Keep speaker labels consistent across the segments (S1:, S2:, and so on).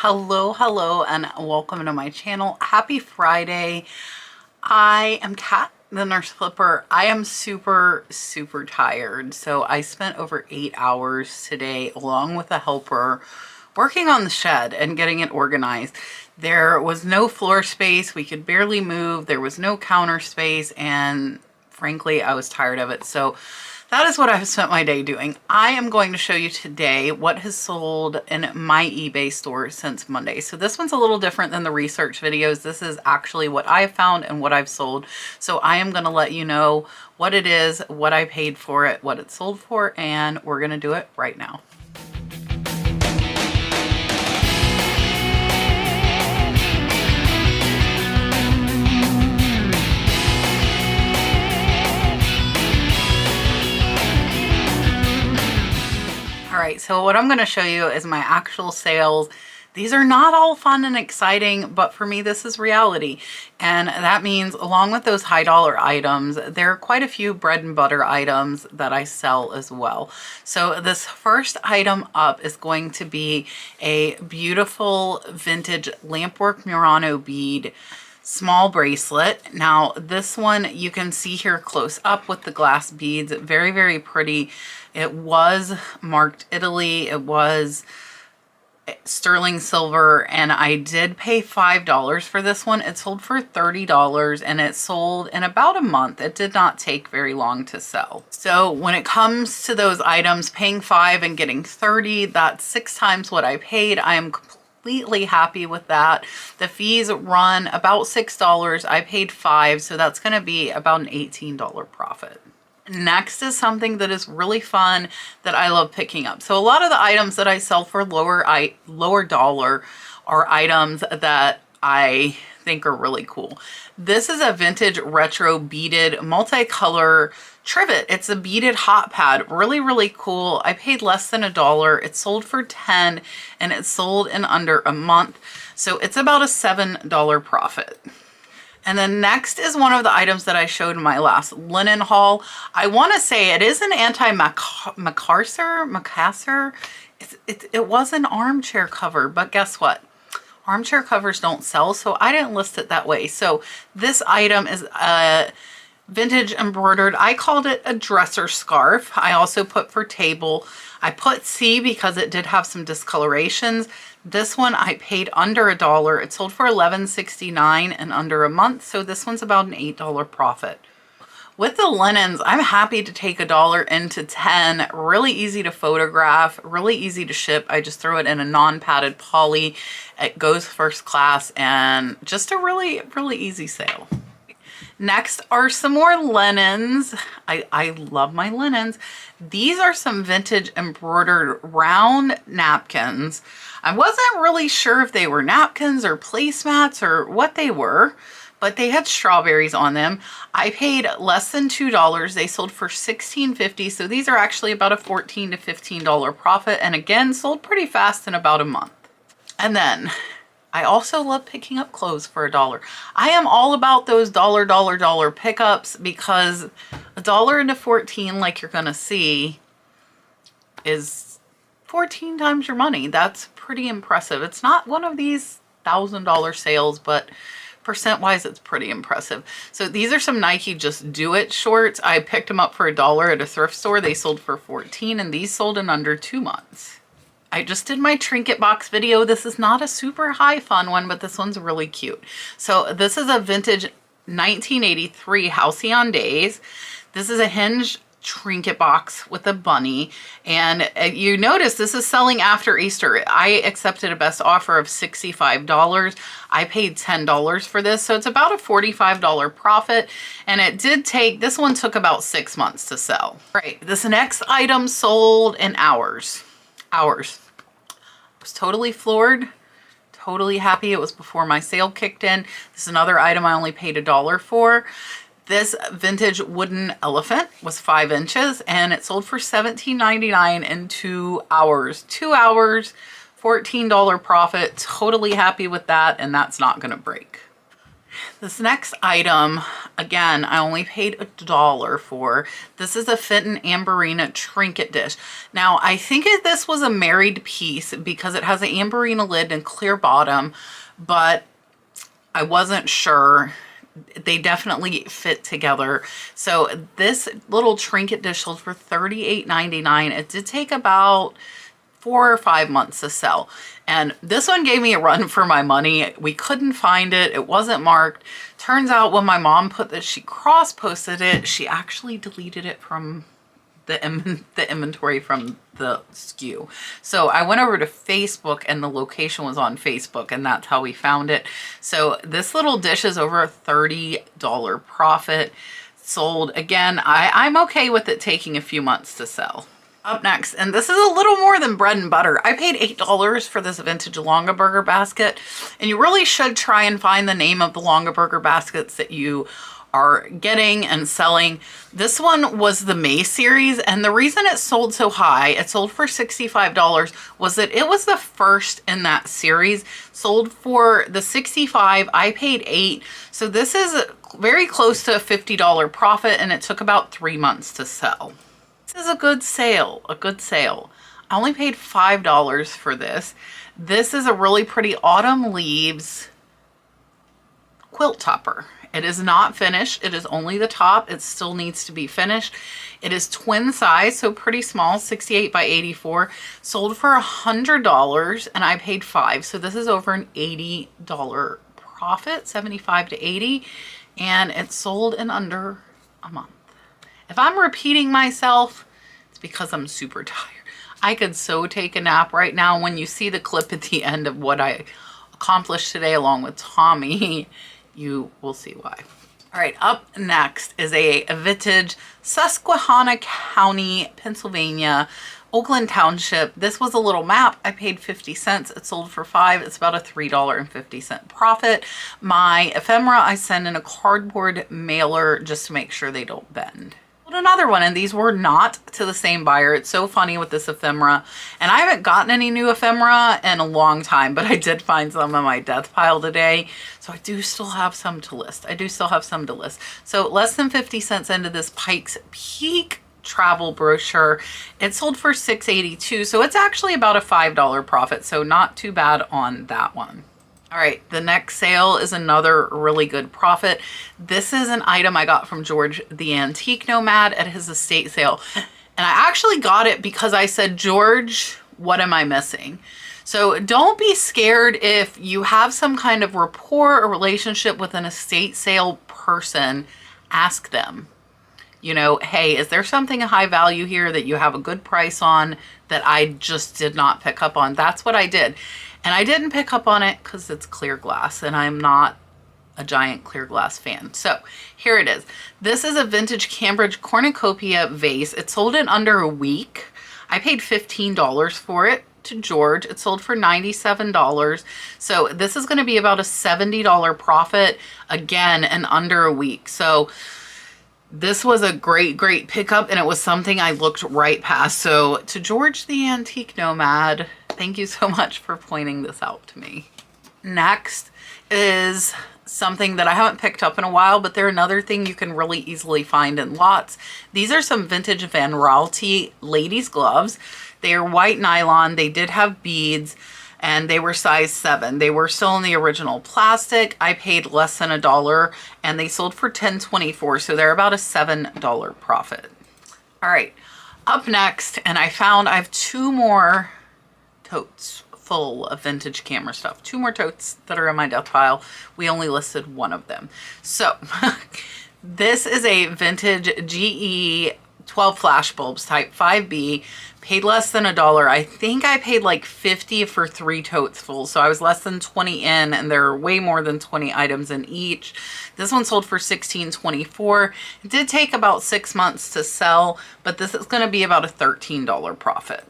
S1: Hello, and welcome to my channel. Happy Friday. I am Kat, the nurse flipper. I am super tired. So I spent over 8 hours today, along with a helper, working on the shed and getting it organized. There was no floor space. We could barely move. There was no counter space. And frankly, I was tired of it. So that is what I've spent my day doing. I am going to show you today what has sold in my eBay store since Monday. So this one's a little different than the research videos. This is actually what I've found and what I've sold. So I am going to let you know what it is, what I paid for it, what it sold for, and we're going to do it right now. Alright, so what I'm going to show you is my actual sales. These are not all fun and exciting, but for me this is reality. And that means along with those high dollar items, there are quite a few bread and butter items that I sell as well. So this first item up is going to be a beautiful vintage Lampwork Murano bead small bracelet. Now this one you can see here close up with the glass beads. Very pretty. It was marked Italy. It was sterling silver, and I did pay $5 for this one. It sold for $30 and it sold in about a month. It did not take very long to sell. So when it comes to those items, paying $5 and getting $30, that's 6 times what I paid. I am completely happy with that. The fees run about $6. I paid $5, so that's going to be about an $18 profit. Next is something that is really fun that I love picking up. So a lot of the items that I sell for lower dollar are items that I think are really cool. This is a vintage retro beaded multicolor trivet. It's a beaded hot pad. Really cool. I paid less than $1. It sold for $10 and it sold in under a month. So it's about a $7 profit. And then next is one of the items that I showed in my last linen haul. I want to say it is an Mikasa. It was an armchair cover, but guess what? Armchair covers don't sell, so I didn't list it that way. So this item is a vintage embroidered. I called it a dresser scarf. I also put for table. I put C because it did have some discolorations. This one I paid under $1. It sold for $11.69 in under a month, so this one's about an $8 profit. With the linens, I'm happy to take $1 into 10. Really easy to photograph, really easy to ship. I just throw it in a non-padded poly. It goes first class, and just a really easy sale. Next are some more linens. I love my linens. These are some vintage embroidered round napkins. I wasn't really sure if they were napkins or placemats or what they were, but they had strawberries on them. I paid less than $2. They sold for $16.50, so these are actually about a $14 to $15 profit, and again, sold pretty fast in about a month. And then I also love picking up clothes for $1. I am all about those dollar pickups because $1 into 14, like you're gonna see, is 14 times your money. That's pretty impressive. It's not one of these $1,000 sales, but percent wise it's pretty impressive. So these are some Nike Just Do It shorts. I picked them up for $1 at a thrift store. They sold for $14, and these sold in under 2 months. I just did my trinket box video. This is not a super high fun one, but this one's really cute. So this is a vintage 1983 Halcyon Days. This is a hinge trinket box with a bunny, and you notice this is selling after Easter. I accepted a best offer of $65. I paid $10 for this, so it's about a $45 profit, and it did take, this one took about 6 months to sell. Right, this next item sold in hours. I was totally floored, totally happy. It was before my sale kicked in. This is another item I only paid $1 for. This vintage wooden elephant was 5 inches and it sold for $17.99 in 2 hours. 2 hours, $14 profit. Totally happy with that, and that's not going to break. This next item, again, I only paid $1 for. This is a Fenton Amberina trinket dish. Now, I think this was a married piece because it has an Amberina lid and clear bottom, but I wasn't sure. They definitely fit together. So this little trinket dish sold for $38.99. It did take about 4 or 5 months to sell. And this one gave me a run for my money. We couldn't find it. It wasn't marked. Turns out when my mom put that she cross-posted it, she actually deleted it from the inventory from the SKU. So I went over to Facebook and the location was on Facebook, and that's how we found it. So this little dish is over a $30 profit. Sold, again, I'm okay with it taking a few months to sell. Up next, and this is a little more than bread and butter. I paid $8 for this vintage Longa burger basket, and you really should try and find the name of the Longa burger baskets that you are getting and selling. This one was the May series, and the reason it sold so high, it sold for $65, was that it was the first in that series. Sold for the $65, I paid $8. So this is very close to a $50 profit, and it took about 3 months to sell. This is a good sale, a good sale. I only paid $5 for this. This is a really pretty autumn leaves quilt topper. It is not finished. It is only the top. It still needs to be finished. It is twin size, so pretty small, 68 by 84. Sold for $100 and I paid $5. So this is over an $80 profit, 75 to 80, and it sold in under a month. If I'm repeating myself, it's because I'm super tired. I could so take a nap right now. When you see the clip at the end of what I accomplished today along with Tommy, you will see why. All right, up next is a vintage Susquehanna County, Pennsylvania, Oakland Township. This was a little map. I paid 50 cents. It sold for $5. It's about a $3.50 profit. My ephemera, I send in a cardboard mailer just to make sure they don't bend. Another one, and these were not to the same buyer. It's so funny with this ephemera, and I haven't gotten any new ephemera in a long time, but I did find some in my death pile today, so I do still have some to list. So less than 50 cents into this Pikes Peak travel brochure. It sold for $6.82, so it's actually about a $5 profit, so not too bad on that one. All right, the next sale is another really good profit. This is an item I got from George the Antique Nomad at his estate sale. And I actually got it because I said, George, what am I missing? So don't be scared if you have some kind of rapport or relationship with an estate sale person. Ask them, you know, hey, is there something of high value here that you have a good price on that I just did not pick up on? That's what I did. And I didn't pick up on it because it's clear glass and I'm not a giant clear glass fan. So here it is. This is a vintage Cambridge cornucopia vase. It sold in under a week. I paid $15 for it to George. It sold for $97. So this is going to be about a $70 profit, again, in under a week. So this was a great pickup, and it was something I looked right past. So to George the Antique Nomad, thank you so much for pointing this out to me. Next is something that I haven't picked up in a while, but they're another thing you can really easily find in lots. These are some vintage Van Raalte ladies gloves. They are white nylon. They did have beads, and they were size 7. They were still in the original plastic. I paid less than $1, and they sold for $10.24, so they're about a $7 profit. All right, up next, and I have 2 more totes full of vintage camera stuff. 2 more totes that are in my death pile. We only listed 1 of them. So this is a vintage GE 12 flash bulbs type 5B. Paid less than $1. I think I paid like 50 for 3 totes full. So I was less than 20 in, and there are way more than 20 items in each. This one sold for $16.24. It did take about 6 months to sell, but this is going to be about a $13 profit.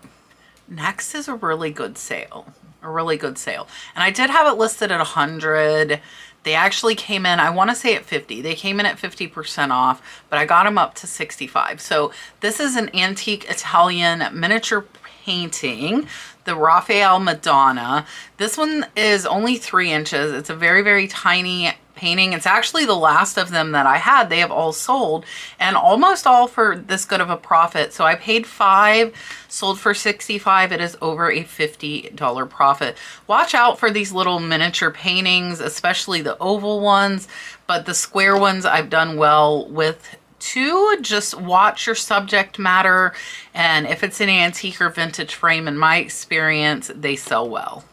S1: Next is a really good sale, And I did have it listed at 100. They actually came in, I want to say at 50. They came in at 50% off, but I got them up to 65. So this is an antique Italian miniature painting, the Raphael Madonna. This one is only 3 inches. It's a very tiny painting. It's actually the last of them that I had. They have all sold, and almost all for this good of a profit. So I paid $5, sold for $65. It is over a $50 profit. Watch out for these little miniature paintings, especially the oval ones, but the square ones I've done well with too. Just watch your subject matter, and if it's an antique or vintage frame, in my experience, they sell well.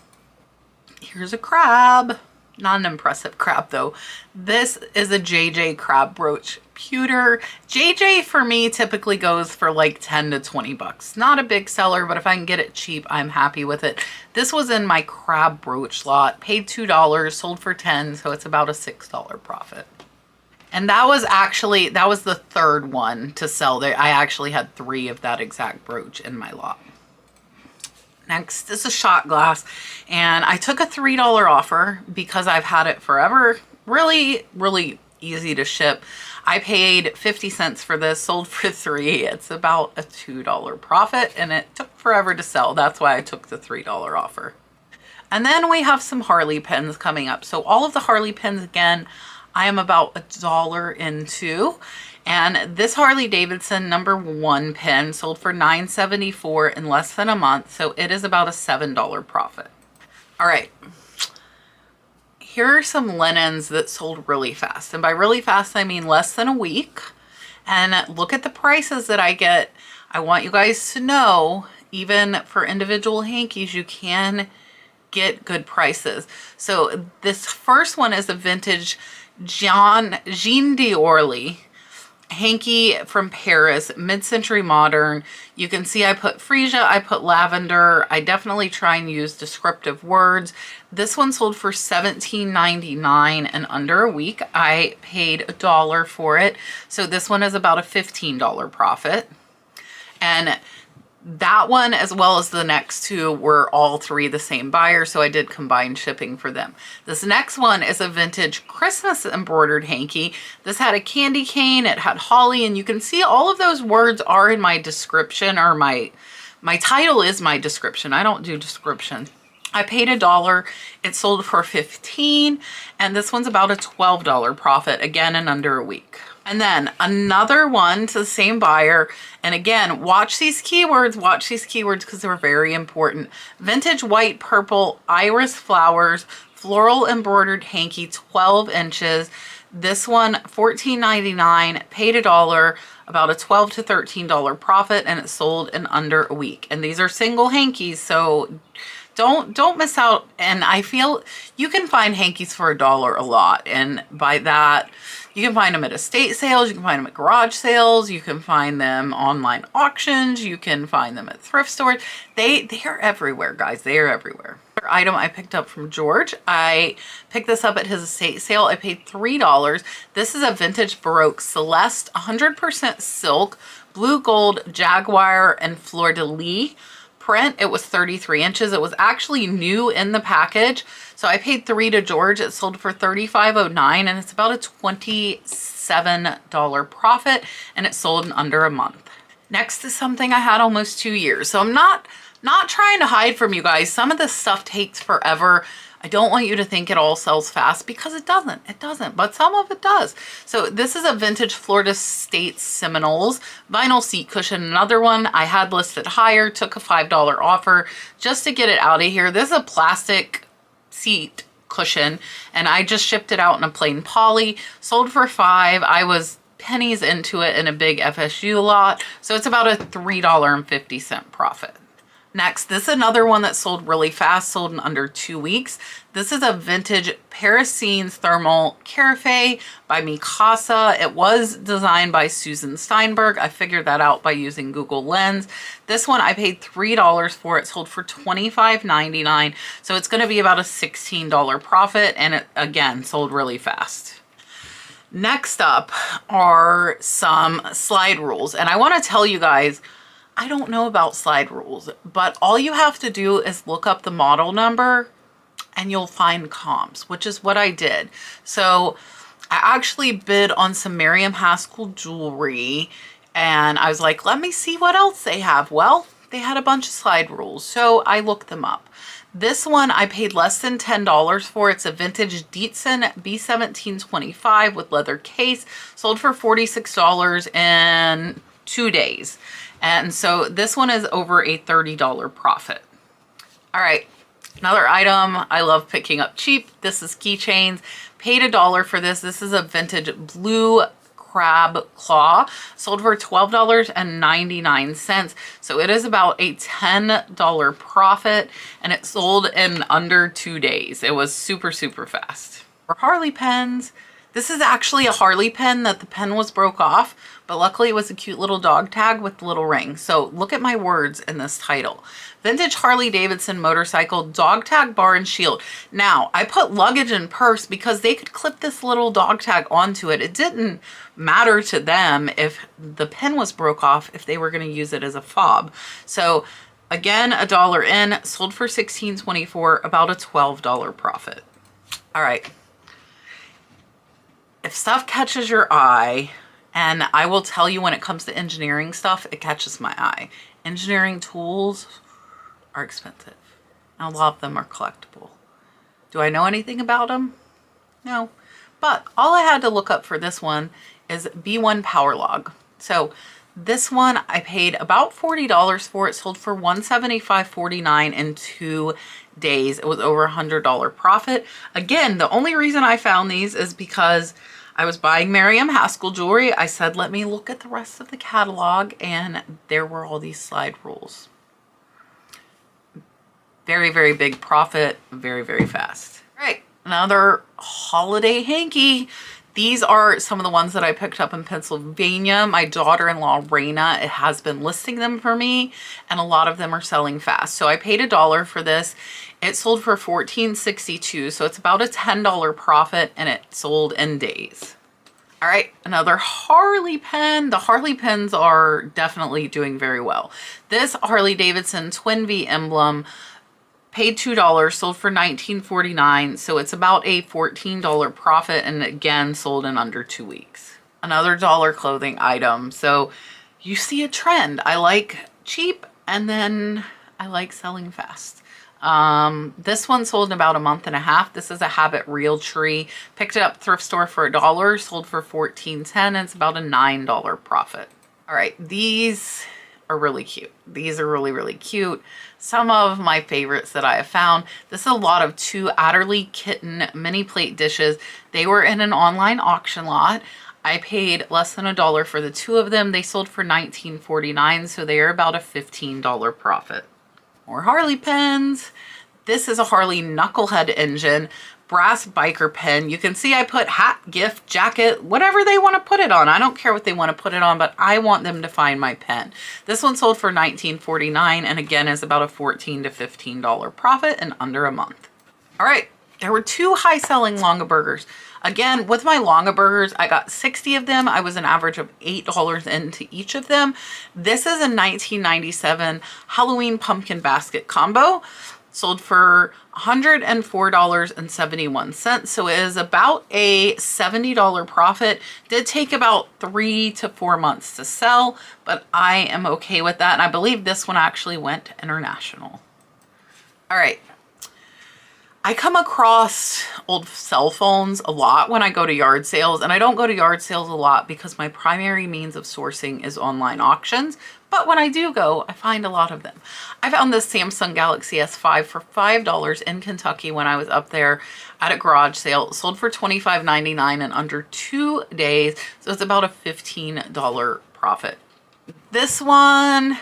S1: Here's a crab. Not an impressive crab though. This is a JJ Crab Brooch pewter. JJ for me typically goes for like 10 to 20 bucks. Not a big seller, but if I can get it cheap, I'm happy with it. This was in my Crab Brooch lot. Paid $2, sold for 10, so it's about a $6 profit. And that was the third one to sell. I actually had 3 of that exact brooch in my lot. Next is a shot glass, and I took a $3 offer because I've had it forever. Really, really easy to ship. I paid 50 cents for this, sold for $3. It's about a $2 profit, and it took forever to sell. That's why I took the $3 offer. And then we have some Harley pens coming up. So all of the Harley pens, again, I am about $1 into. And this Harley-Davidson #1 pen sold for $9.74 in less than a month. So it is about a $7 profit. All right. Here are some linens that sold really fast. And by really fast, I mean less than a week. And look at the prices that I get. I want you guys to know, even for individual hankies, you can get good prices. So this first one is a vintage Jean d'Orly hanky from Paris, mid-century modern. You can see I put freesia, I put lavender. I definitely try and use descriptive words. This one sold for $17.99 in under a week. I paid $1 for it. So this one is about a $15 profit. And that one, as well as the next two, were all 3 the same buyer, so I did combine shipping for them. This next one is a vintage Christmas embroidered hanky. This had a candy cane, it had holly, and you can see all of those words are in my description, or my title is my description. I don't do description. I paid $1. It sold for $15, and this one's about a $12 profit, again in under a week. And then another one to the same buyer. And again, watch these keywords because they're very important. Vintage white, purple, iris flowers, floral embroidered hanky, 12 inches. This one, $14.99, paid $1, about a $12 to $13 profit, and it sold in under a week. And these are single hankies, so don't miss out. And I feel you can find hankies for $1 a lot. And by that, you can find them at estate sales, you can find them at garage sales, you can find them online auctions, you can find them at thrift stores. They are everywhere, guys. They are everywhere. Another item I picked up from George. I picked this up at his estate sale. I paid $3. This is a vintage Baroque Celeste, 100% silk, blue gold, jaguar, and fleur-de-lis print. It was 33 inches. It was actually new in the package. So I paid $3 to George. It sold for $35.09, and it's about a $27 profit, and it sold in under a month. Next is something I had almost 2 years. So I'm not trying to hide from you guys. Some of this stuff takes forever. I don't want you to think it all sells fast, because it doesn't. It doesn't, but some of it does. So this is a vintage Florida State Seminoles vinyl seat cushion. Another one I had listed higher, took a $5 offer just to get it out of here. This is a plastic seat cushion, and I just shipped it out in a plain poly, sold for $5. I was pennies into it in a big FSU lot, so it's about a $3.50 profit. Next, this is another one that sold really fast, sold in under 2 weeks. This is a vintage Parisienne thermal Carafe by Mikasa. It was designed by Susan Steinberg. I figured that out by using Google Lens. This one I paid $3 for. It sold for $25.99. So it's going to be about a $16 profit, and it again sold really fast. Next up are some slide rules, and I want to tell you guys, I don't know about slide rules, but all you have to do is look up the model number and you'll find comps, which is what I did. So I actually bid on some Miriam Haskell jewelry, and I was like, let me see what else they have. Well, they had a bunch of slide rules, so I looked them up. This one I paid less than $10 for. It's a vintage Dietzen B1725 with leather case, sold for $46 in 2 days. And so this one is over a $30 profit. All right, another item I love picking up cheap. This is Keychains. Paid $1 for this. This is a vintage blue crab claw, sold for $12.99. So it is about a $10 profit, and it sold in under 2 days. It was super, super fast. For Harley Pens, this is actually a Harley pen that the pen was broke off, but luckily it was a cute little dog tag with the little ring. So look at my words in this title. Vintage Harley-Davidson motorcycle, dog tag, bar, and shield. Now, I put luggage and purse because they could clip this little dog tag onto it. It didn't matter to them if the pen was broke off, if they were going to use it as a fob. So again, $1 in, sold for $16.24, about a $12 profit. All right. If stuff catches your eye, and I will tell you when it comes to engineering stuff, it catches my eye. Engineering tools are expensive. A lot of them are collectible. Do I know anything about them? No. But all I had to look up for this one is B1 Power Log. So this one I paid about $40 for. It sold for $175.49 in 2 days. It was over a $100 profit. Again, the only reason I found these is because I was buying Miriam Haskell jewelry. I said, let me look at the rest of the catalog, and there were all these slide rules. Very, very big profit, very, very fast. All right, another holiday hanky. These are some of the ones that I picked up in Pennsylvania. My daughter-in-law, Raina, has been listing them for me, and a lot of them are selling fast. So I paid $1 for this. It sold for $14.62, so it's about a $10 profit, and it sold in days. All right, another Harley pen. The Harley pens are definitely doing very well. This Harley-Davidson Twin V emblem, paid $2, sold for $19.49, so it's about a $14 profit, and again, sold in under 2 weeks. Another dollar clothing item. So you see a trend. I like cheap, and then I like selling fast. This one sold in about a month and a half. This is a Habit Real Tree. Picked it up thrift store for $1, sold for $14.10, and it's about a $9 profit. All right, these are really cute. These are really, really cute. Some of my favorites that I have found. This is a lot of 2 Adderley Kitten mini plate dishes. They were in an online auction lot. I paid less than $1 for the 2 of them. They sold for $19.49, so they are about a $15 profit. More Harley pens. This is a Harley Knucklehead engine brass biker pen. You can see I put hat, gift, jacket, whatever they want to put it on. I don't care what they want to put it on, but I want them to find my pen. This one sold for $19.49, and again is about a $14 to $15 profit in under a month. All right, there were 2 high selling Longa burgers. Again, with my Longa burgers, I got 60 of them. I was an average of $8 into each of them. This is a 1997 Halloween pumpkin basket combo. Sold for $104.71. So it is about a $70 profit. Did take about 3 to 4 months to sell, but I am okay with that. And I believe this one actually went international. All right. I come across old cell phones a lot when I go to yard sales, and I don't go to yard sales a lot because my primary means of sourcing is online auctions. But when I do go, I find a lot of them. I found this Samsung Galaxy S5 for $5 in Kentucky when I was up there at a garage sale. It sold for $25.99 in under 2 days. So it's about a $15 profit. This one,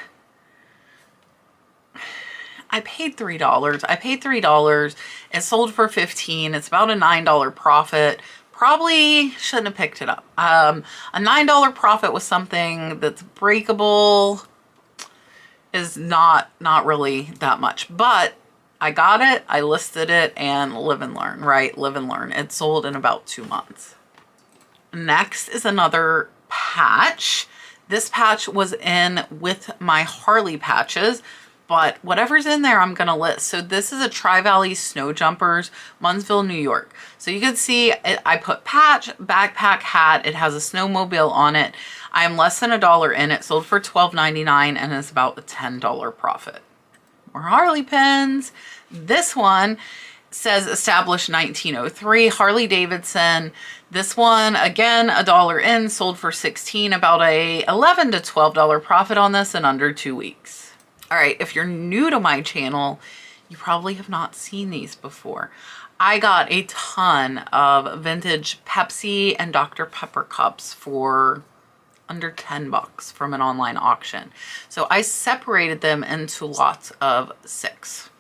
S1: I paid $3. I paid $3. It sold for $15. It's about a $9 profit. Probably shouldn't have picked it up. A $9 profit with something that's breakable is not really that much, but I got it, I listed it, and live and learn, right? Live and learn. It sold in about 2 months. Next is another patch. This patch was in with my Harley patches, but whatever's in there, I'm going to list. So this is a Tri-Valley Snow Jumpers, Munnsville, New York. So you can see I put patch, backpack, hat. It has a snowmobile on it. I am less than $1 in. It sold for $12.99, and it's about a $10 profit. More Harley pens. This one says established 1903, Harley-Davidson. This one, again, $1 in, sold for $16, about a $11 to $12 profit on this in under 2 weeks. All right, if you're new to my channel, you probably have not seen these before. I got a ton of vintage Pepsi and Dr. Pepper cups for under 10 bucks from an online auction. So I separated them into lots of 6.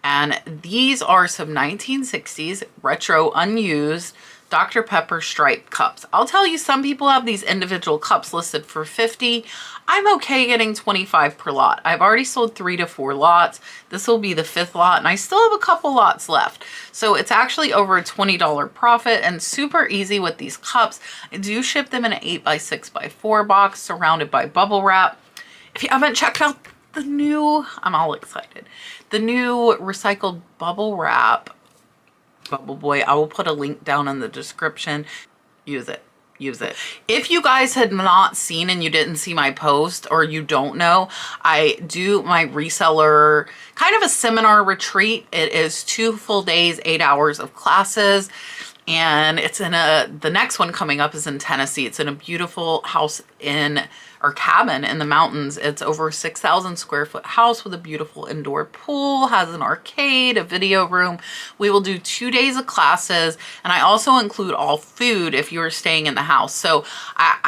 S1: And these are some 1960s retro unused Dr. Pepper striped cups. I'll tell you, some people have these individual cups listed for 50. I'm okay getting 25 per lot. I've already sold 3 to 4 lots. This will be the 5th lot, and I still have a couple lots left. So it's actually over a $20 profit and super easy with these cups. I do ship them in an 8x6x4 box surrounded by bubble wrap. If you haven't checked out the new, I'm all excited, the new recycled bubble wrap, Bubble Boy, I will put a link down in the description. Use it. Use it. If you guys had not seen and you didn't see my post, or you don't know, I do my reseller kind of a seminar retreat. It is 2 full days, 8 hours of classes. And it's in the next one coming up is in Tennessee. It's in a beautiful house or cabin in the mountains. It's over a 6,000 square foot house with a beautiful indoor pool, has an arcade, a video room. We will do 2 days of classes, and I also include all food if you are staying in the house. So I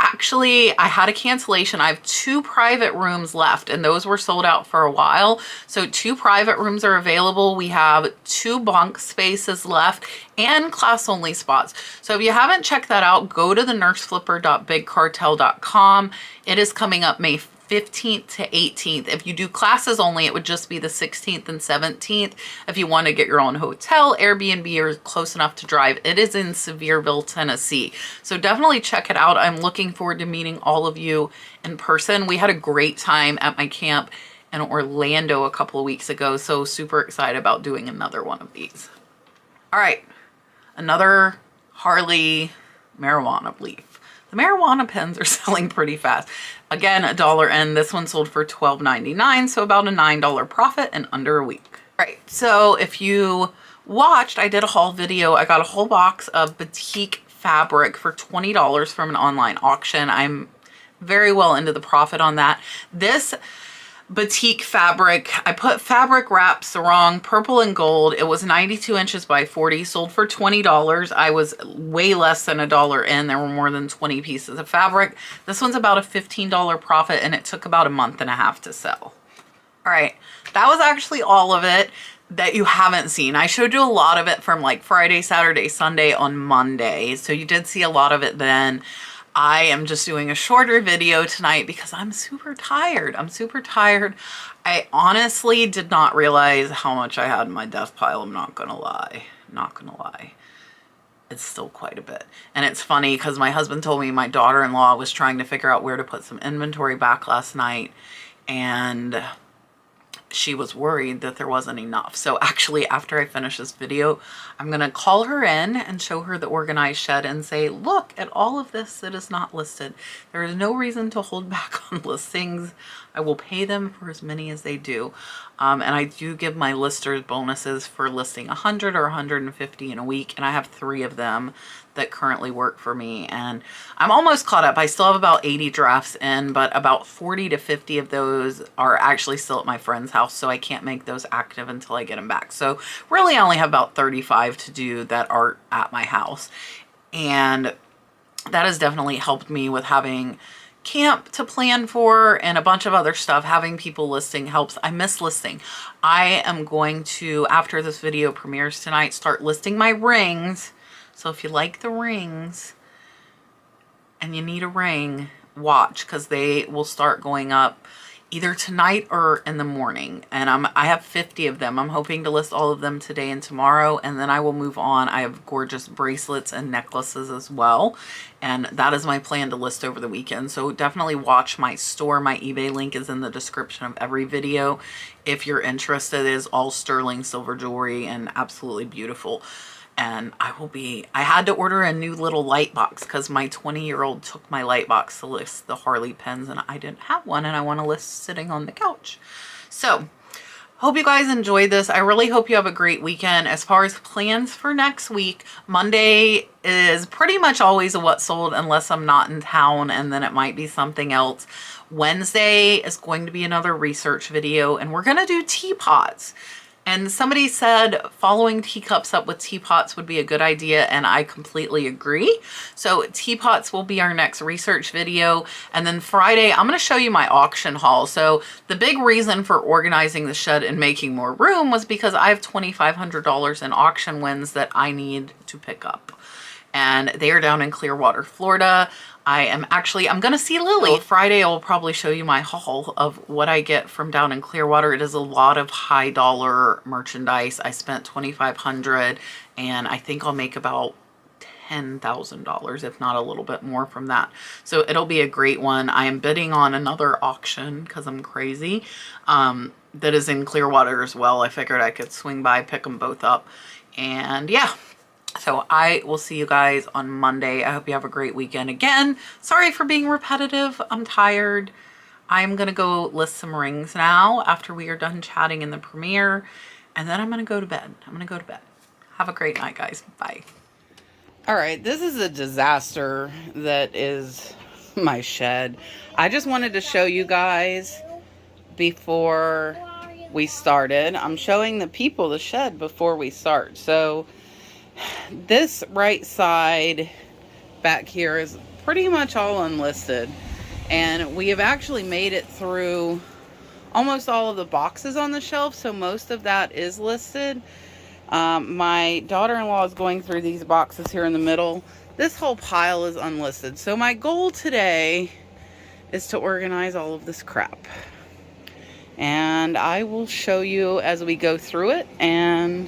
S1: had a cancellation. I have 2 private rooms left, and those were sold out for a while. So 2 private rooms are available. We have 2 bunk spaces left and class only spots. So if you haven't checked that out, go to the nurseflipper.bigcartel.com. It is coming up May 15th to 18th. If you do classes only, it would just be the 16th and 17th. If you want to get your own hotel, Airbnb, or close enough to drive, it is in Sevierville, Tennessee. So definitely check it out. I'm looking forward to meeting all of you in person. We had a great time at my camp in Orlando a couple of weeks ago, so super excited about doing another one of these. All right, another Harley marijuana leaf. The marijuana pens are selling pretty fast. Again, $1 in. This one sold for $12.99, so about a $9 profit in under a week. All right, so if you watched, I did a haul video. I got a whole box of batik fabric for $20 from an online auction. I'm very well into the profit on that. This batik fabric, I put fabric wrap sarong, purple and gold. It was 92 inches by 40, sold for $20. I was way less than $1 in. There were more than 20 pieces of fabric. This one's about a $15 profit, and it took about a month and a half to sell. All right, that was actually all of it that you haven't seen. I showed you a lot of it from like Friday, Saturday, Sunday on Monday. So you did see a lot of it then. I am just doing a shorter video tonight because I'm super tired. I'm super tired. I honestly did not realize how much I had in my desk pile. I'm not gonna lie. Not gonna lie. It's still quite a bit. And it's funny because my husband told me my daughter-in-law was trying to figure out where to put some inventory back last night, and she was worried that there wasn't enough. So actually, after I finish this video, I'm gonna call her in and show her the organized shed and say, look at all of this that is not listed. There is no reason to hold back on listings. I will pay them for as many as they do. And I do give my listers bonuses for listing 100 or 150 in a week. And I have 3 of them that currently work for me, and I'm almost caught up. I still have about 80 drafts in, but about 40 to 50 of those are actually still at my friend's house, so I can't make those active until I get them back. So really I only have about 35 to do that are at my house, and that has definitely helped me with having camp to plan for and a bunch of other stuff. Having people listing helps. I miss listing. I am going to, after this video premieres tonight, start listing my rings. So if you like the rings and you need a ring, watch, because they will start going up either tonight or in the morning. And I have 50 of them. I'm hoping to list all of them today and tomorrow, and then I will move on. I have gorgeous bracelets and necklaces as well, and that is my plan to list over the weekend. So definitely watch my store. My eBay link is in the description of every video if you're interested. It is all sterling silver jewelry and absolutely beautiful. And I had to order a new little light box because my 20-year-old took my light box to list the Harley Pens, and I didn't have one, and I want to list sitting on the couch. So Hope you guys enjoyed this. I really hope you have a great weekend. As far as plans for next week, Monday is pretty much always a what sold unless I'm not in town, and then it might be something else. Wednesday is going to be another research video, and we're going to do teapots. And somebody said following teacups up with teapots would be a good idea, and I completely agree. So teapots will be our next research video. And then Friday, I'm going to show you my auction haul. So the big reason for organizing the shed and making more room was because I have $2,500 in auction wins that I need to pick up. And they are down in Clearwater, Florida. I'm going to see Lily. Friday, I'll probably show you my haul of what I get from down in Clearwater. It is a lot of high dollar merchandise. I spent $2,500 and I think I'll make about $10,000, if not a little bit more from that. So it'll be a great one. I am bidding on another auction because I'm crazy. That is in Clearwater as well. I figured I could swing by, pick them both up. And yeah. So I will see you guys on Monday. I hope you have a great weekend. Again, sorry for being repetitive. I'm tired. I'm going to go list some rings now after we are done chatting in the premiere. And then I'm going to go to bed. Have a great night, guys. Bye. All right. This is a disaster that is my shed. I just wanted to show you guys before we started. I'm showing the people the shed before we start. So this right side back here is pretty much all unlisted, and we have actually made it through almost all of the boxes on the shelf, so most of that is listed. My daughter-in-law is going through these boxes here in the middle. This whole pile is unlisted, so my goal today is to organize all of this crap, and I will show you as we go through it and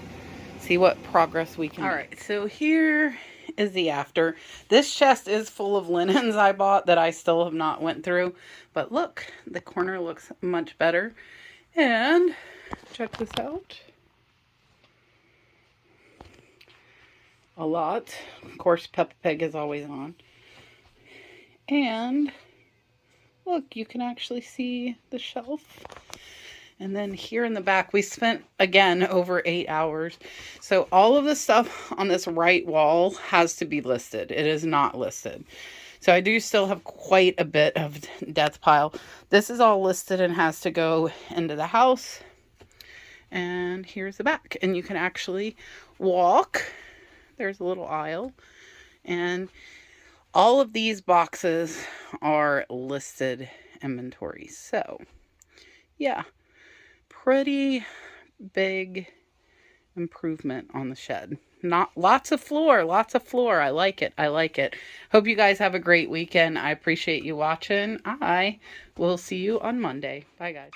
S1: see what progress we can make. All right, so here is the after. This chest is full of linens I bought that I still have not went through, but look, the corner looks much better. And check this out. A lot. Of course, Peppa Pig is always on. And look, you can actually see the shelf. And then here in the back, we spent, again, over 8 hours. So all of the stuff on this right wall has to be listed. It is not listed. So I do still have quite a bit of death pile. This is all listed and has to go into the house. And here's the back. And you can actually walk. There's a little aisle. And all of these boxes are listed inventory. So, yeah. Pretty big improvement on the shed. Not lots of floor. I like it. Hope you guys have a great weekend. I appreciate you watching. I will see you on Monday. Bye, guys.